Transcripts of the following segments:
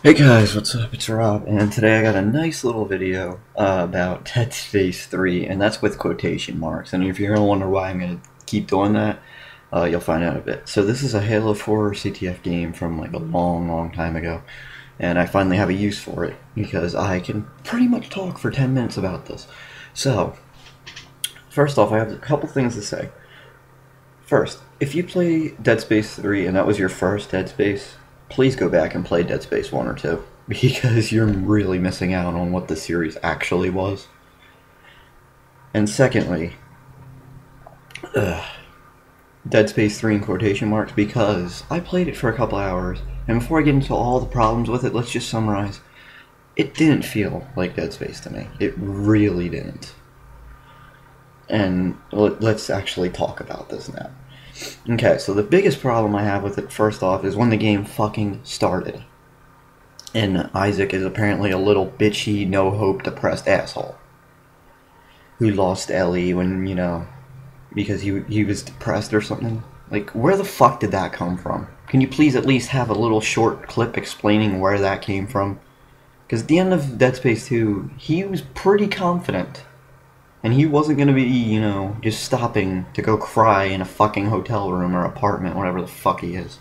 Hey guys, what's up? It's Rob, and today I got a nice little video about Dead Space 3, and that's with quotation marks. And if you're gonna wonder why I'm gonna keep doing that, you'll find out a bit. So this is a Halo 4 CTF game from like a long, long time ago, and I finally have a use for it because I can pretty much talk for 10 minutes about this. So, first off, I have a couple things to say. First, if you play Dead Space 3 and that was your first Dead Space, please go back and play Dead Space 1 or 2 because you're really missing out on what the series actually was. And secondly, Dead Space 3 in quotation marks because I played it for a couple hours, and before I get into all the problems with it, let's just summarize. It didn't feel like Dead Space to me. It really didn't. And let's actually talk about this now. Okay, so the biggest problem I have with it, first off, is when the game fucking started. And Isaac is apparently a little bitchy, no-hope, depressed asshole. Who lost Ellie when, because he was depressed or something. Like, where the fuck did that come from? Can you please at least have a little short clip explaining where that came from? Because at the end of Dead Space 2, he was pretty confident. And he wasn't going to be, just stopping to go cry in a fucking hotel room or apartment, whatever the fuck he is.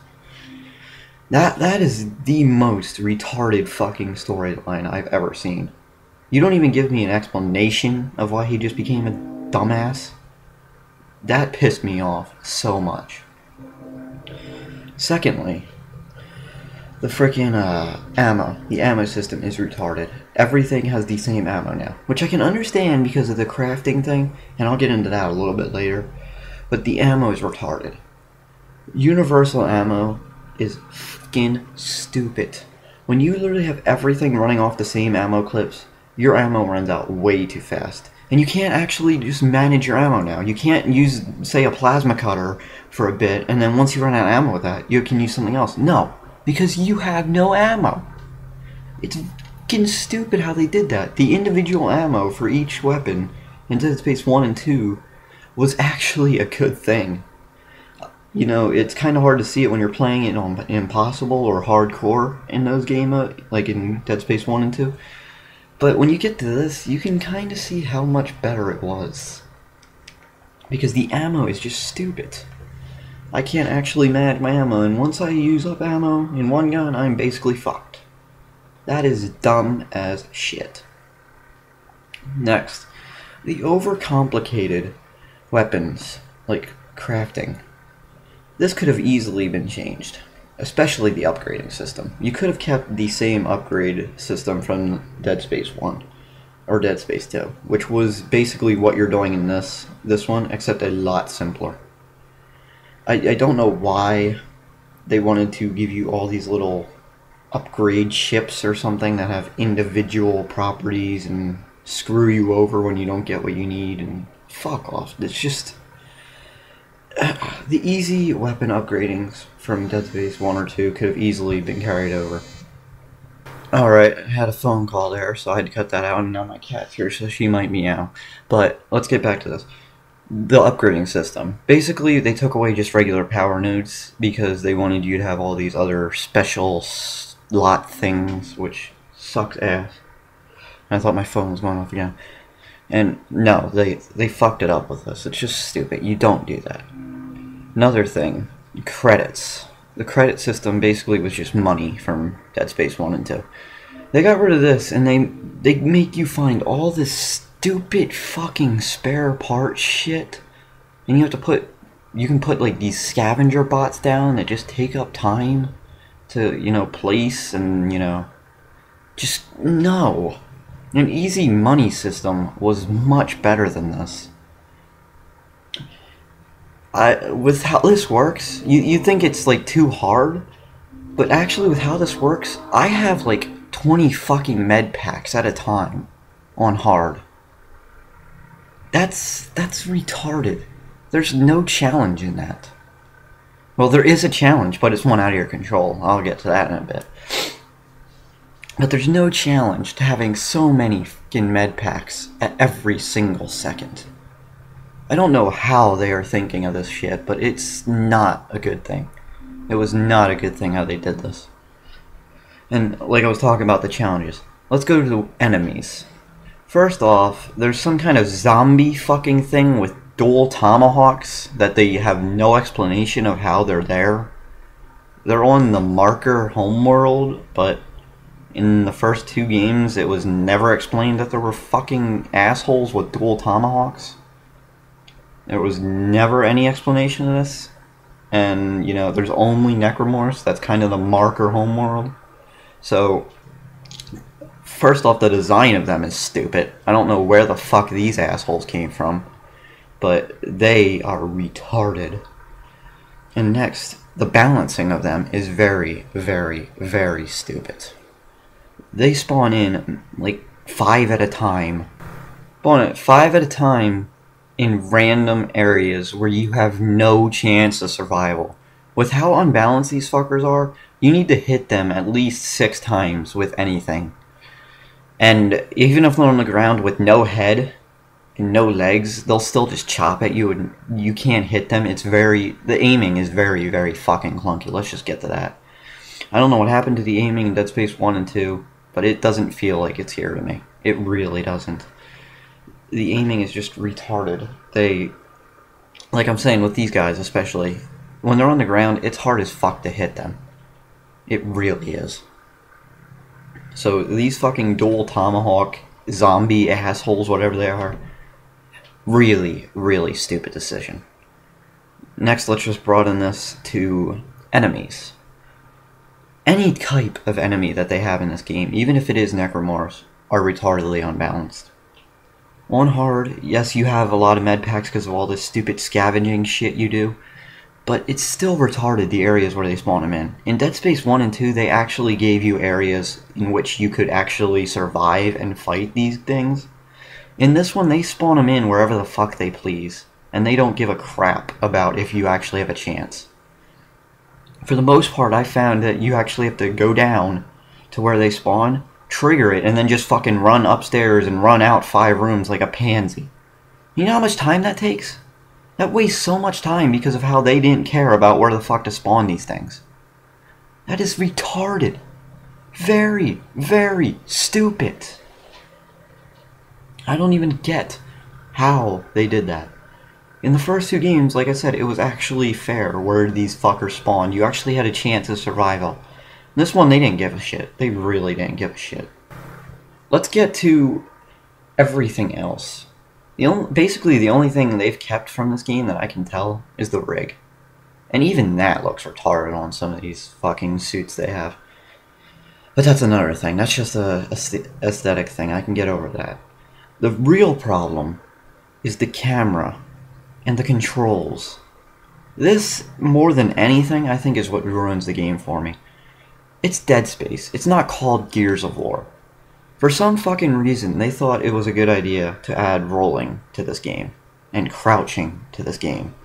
That is the most retarded fucking storyline I've ever seen. You don't even give me an explanation of why he just became a dumbass. That pissed me off so much. Secondly, the frickin' ammo. The ammo system is retarded. Everything has the same ammo now, which I can understand because of the crafting thing, and I'll get into that a little bit later, but the ammo is retarded. Universal ammo is fucking stupid. When you literally have everything running off the same ammo clips, your ammo runs out way too fast. And you can't actually just manage your ammo now. You can't use, say, a plasma cutter for a bit, and then once you run out of ammo with that, you can use something else. No, because you have no ammo. It's fucking stupid how they did that. The individual ammo for each weapon in Dead Space 1 and 2 was actually a good thing. It's kind of hard to see it when you're playing it on Impossible or Hardcore in those games, like in Dead Space 1 and 2. But when you get to this, you can kind of see how much better it was. Because the ammo is just stupid. I can't actually manage my ammo, and once I use up ammo in one gun, I'm basically fucked. That is dumb as shit. Next, the overcomplicated weapons, like crafting. This could have easily been changed, especially the upgrading system. You could have kept the same upgrade system from Dead Space 1, or Dead Space 2, which was basically what you're doing in this one, except a lot simpler. I don't know why they wanted to give you all these little upgrade ships or something that have individual properties and screw you over when you don't get what you need, and fuck off. It's just the easy weapon upgradings from Dead Space 1 or 2 could have easily been carried over. Alright, I had a phone call there, so I had to cut that out, and now my cat's here, so she might meow. But let's get back to this. The upgrading system. Basically, they took away just regular power nodes because they wanted you to have all these other special slot things, which sucks ass. I thought my phone was going off again. And no, they fucked it up with this. It's just stupid. You don't do that. Another thing, credits. The credit system basically was just money from Dead Space 1 and 2. They got rid of this, and they make you find all this stupid fucking spare part shit, and you can put like these scavenger bots down that just take up time to, place, and, just no. An easy money system was much better than this. With how this works, you think it's like too hard, but actually with how this works, I have like 20 fucking med packs at a time on hard. That's retarded. There's no challenge in that. Well, there is a challenge, but it's one out of your control. I'll get to that in a bit. But there's no challenge to having so many fucking med packs at every single second. I don't know how they are thinking of this shit, but it's not a good thing. It was not a good thing how they did this. And like I was talking about the challenges, let's go to the enemies. First off, there's some kind of zombie fucking thing with dual tomahawks that they have no explanation of how they're there. They're on the marker homeworld, but in the first 2 games it was never explained that there were fucking assholes with dual tomahawks. There was never any explanation of this. And, you know, there's only Necromorphs. That's kind of the marker homeworld. So, first off, the design of them is stupid. I don't know where the fuck these assholes came from. But they are retarded. And next, the balancing of them is very, very, very stupid. They spawn in, like, 5 at a time. Spawn at 5 at a time in random areas where you have no chance of survival. With how unbalanced these fuckers are, you need to hit them at least 6 times with anything. And even if they're on the ground with no head and no legs, they'll still just chop at you and you can't hit them. The aiming is very, very fucking clunky. Let's just get to that. I don't know what happened to the aiming in Dead Space 1 and 2, but it doesn't feel like it's here to me. It really doesn't. The aiming is just retarded. Like I'm saying with these guys especially, when they're on the ground, it's hard as fuck to hit them. It really is. So these fucking dual tomahawk zombie assholes, whatever they are, really, really stupid decision. Next, let's just broaden this to enemies. Any type of enemy that they have in this game, even if it is Necromorphs, are retardedly unbalanced. On hard, yes, you have a lot of med packs because of all this stupid scavenging shit you do, but it's still retarded the areas where they spawn them in. In Dead Space 1 and 2, they actually gave you areas in which you could actually survive and fight these things. In this one, they spawn them in wherever the fuck they please, and they don't give a crap about if you actually have a chance. For the most part, I found that you actually have to go down to where they spawn, trigger it, and then just fucking run upstairs and run out 5 rooms like a pansy. You know how much time that takes? That wastes so much time because of how they didn't care about where the fuck to spawn these things. That is retarded. Very, very stupid. I don't even get how they did that. In the first 2 games, like I said, it was actually fair where these fuckers spawned. You actually had a chance of survival. This one, they didn't give a shit. They really didn't give a shit. Let's get to everything else. Basically, the only thing they've kept from this game that I can tell is the rig. And even that looks retarded on some of these fucking suits they have. But that's another thing. That's just a aesthetic thing. I can get over that. The real problem is the camera and the controls. This, more than anything, I think is what ruins the game for me. It's Dead Space. It's not called Gears of War. For some fucking reason, they thought it was a good idea to add rolling to this game. And crouching to this game.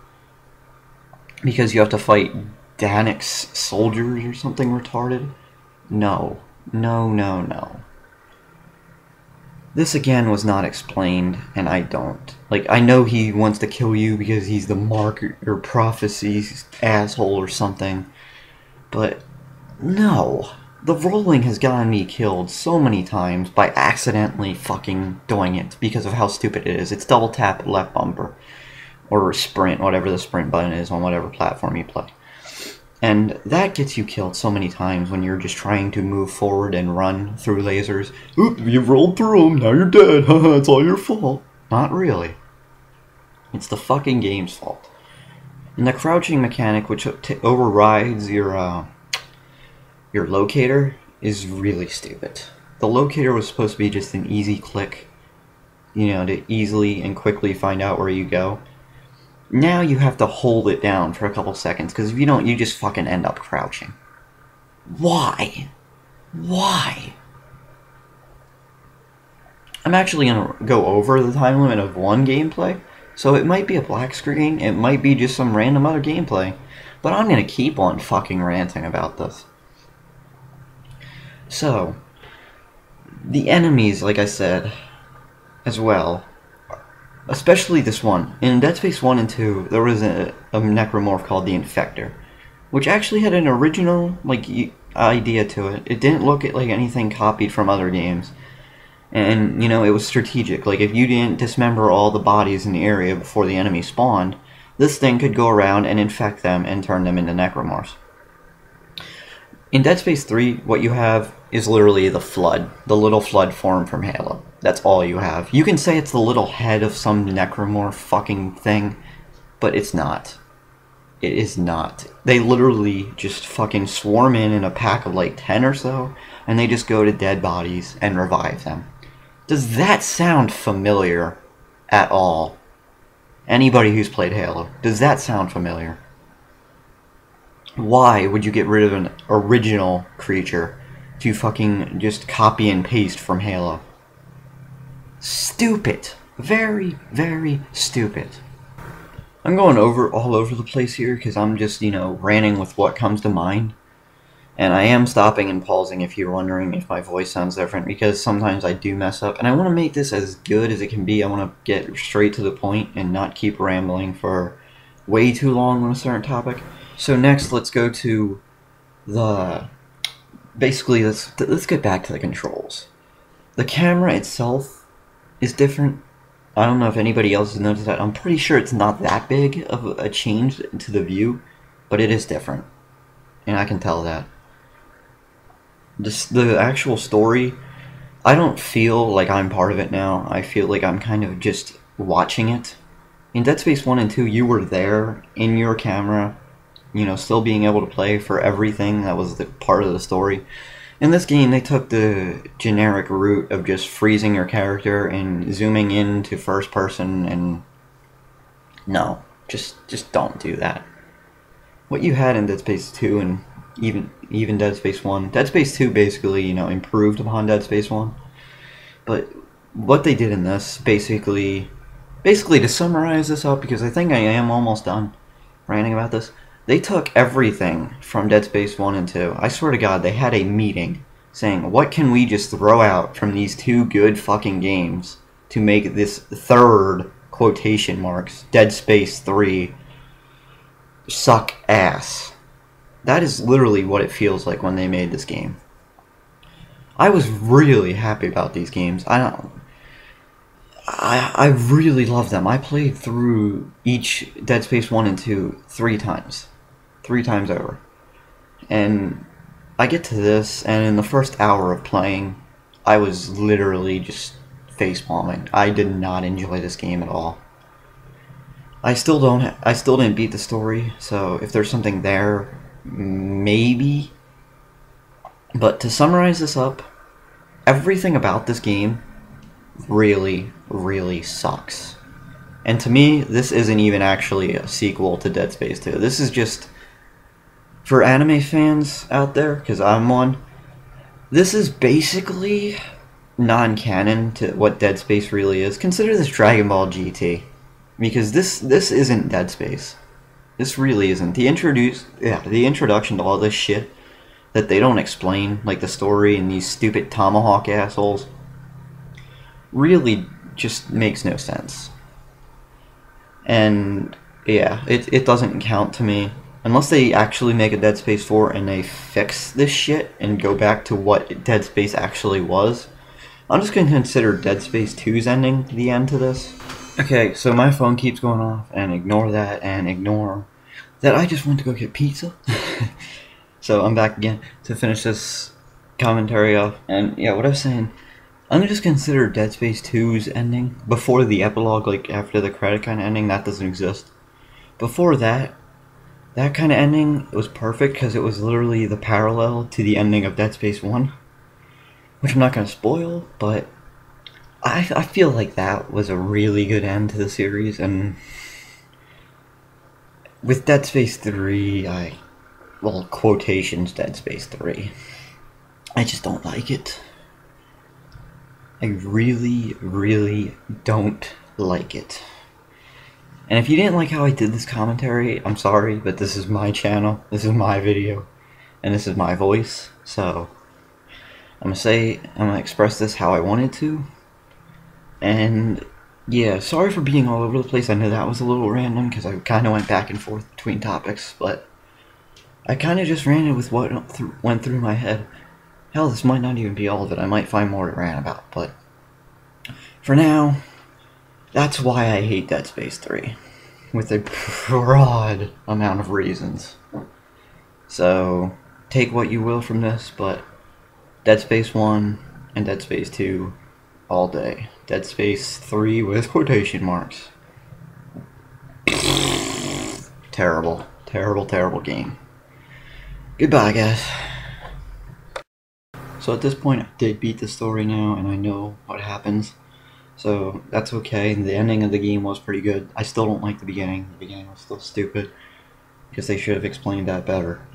Because you have to fight Danik's soldiers or something retarded? No. No, no, no. This again was not explained, and I don't. Like, I know he wants to kill you because he's the marker or prophecy asshole or something. But no. The rolling has gotten me killed so many times by accidentally fucking doing it because of how stupid it is. It's double tap left bumper. Or sprint, whatever the sprint button is on whatever platform you play. And that gets you killed so many times when you're just trying to move forward and run through lasers. Oop, you rolled through them, now you're dead, haha, it's all your fault. Not really. It's the fucking game's fault. And the crouching mechanic, which overrides your locator, is really stupid. The locator was supposed to be just an easy click, you know, to easily and quickly find out where you go. Now you have to hold it down for a couple seconds, because if you don't, you just fucking end up crouching. Why? Why? I'm actually going to go over the time limit of one gameplay, so it might be a black screen, it might be just some random other gameplay, but I'm going to keep on fucking ranting about this. So, the enemies, like I said, as well, especially this one. In Dead Space 1 and 2, there was a necromorph called the Infector, which actually had an original, like, idea to it. It didn't look like anything copied from other games. And, you know, it was strategic. Like, if you didn't dismember all the bodies in the area before the enemy spawned, this thing could go around and infect them and turn them into necromorphs. In Dead Space 3, what you have is literally the Flood. The little Flood form from Halo. That's all you have. You can say it's the little head of some necromorph fucking thing, but it's not. It is not. They literally just fucking swarm in a pack of like 10 or so, and they just go to dead bodies and revive them. Does that sound familiar at all? Anybody who's played Halo, does that sound familiar? Why would you get rid of an original creature to fucking just copy and paste from Halo? Stupid. Very, very stupid. I'm going all over the place here because I'm just, you know, ranting with what comes to mind. And I am stopping and pausing if you're wondering if my voice sounds different, because sometimes I do mess up. And I want to make this as good as it can be. I want to get straight to the point and not keep rambling for way too long on a certain topic. So next, let's go to the... Basically, let's get back to the controls. The camera itself is different. I don't know if anybody else has noticed that. I'm pretty sure it's not that big of a change to the view, but it is different. And I can tell that. The actual story, I don't feel like I'm part of it now. I feel like I'm kind of just watching it. In Dead Space 1 and 2, you were there in your camera, you know, still being able to play for everything that was the part of the story. In this game, they took the generic route of just freezing your character and zooming into first person, and no, just don't do that. What you had in Dead Space 2 and even Dead Space 1. Dead Space 2 basically, you know, improved upon Dead Space 1. But what they did in this, basically to summarize this up, because I think I am almost done ranting about this, they took everything from Dead Space 1 and 2. I swear to God, they had a meeting saying, what can we just throw out from these two good fucking games to make this third, quotation marks, Dead Space 3 suck ass. That is literally what it feels like when they made this game. I was really happy about these games. I really love them. I played through each Dead Space 1 and 2 3 times. 3 times over. And I get to this, and in the first hour of playing, I was literally just facepalming. I did not enjoy this game at all. I still didn't beat the story, so if there's something there, maybe. But to summarize this up, everything about this game really, really sucks. And to me, this isn't even actually a sequel to Dead Space 2. This is just, for anime fans out there, because I'm one, this is basically non-canon to what Dead Space really is. Consider this Dragon Ball GT. Because this isn't Dead Space. This really isn't. The introduction to all this shit that they don't explain, like the story and these stupid Tomahawk assholes, really just makes no sense. And yeah, it doesn't count to me. Unless they actually make a Dead Space 4 and they fix this shit and go back to what Dead Space actually was, I'm just going to consider Dead Space 2's ending the end to this. Okay, so my phone keeps going off, and ignore that, and ignore that I just went to go get pizza. So I'm back again to finish this commentary off. And yeah, what I was saying, I'm gonna just consider Dead Space 2's ending before the epilogue, like after the credit kind of ending. That doesn't exist. Before that kind of ending was perfect because it was literally the parallel to the ending of Dead Space 1, which I'm not gonna spoil, but I feel like that was a really good end to the series. And with Dead Space 3, well, quotations Dead Space 3, I just don't like it. I really, really don't like it. And if you didn't like how I did this commentary, I'm sorry, but this is my channel, this is my video, and this is my voice, so I'm gonna express this how I wanted to. And yeah, sorry for being all over the place. I know that was a little random because I kind of went back and forth between topics, but I kind of just ran it with what went through my head. Hell, this might not even be all of it. I might find more to rant about, but for now, that's why I hate Dead Space 3. With a broad amount of reasons. So, take what you will from this, but Dead Space 1 and Dead Space 2 all day. Dead Space 3 with quotation marks. Terrible, terrible, terrible game. Goodbye, guys. So at this point, I did beat the story now, and I know what happens. So that's okay. The ending of the game was pretty good. I still don't like the beginning. The beginning was still stupid, because they should have explained that better.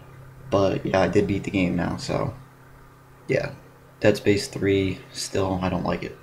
But yeah, I did beat the game now, so yeah. Dead Space 3, still, I don't like it.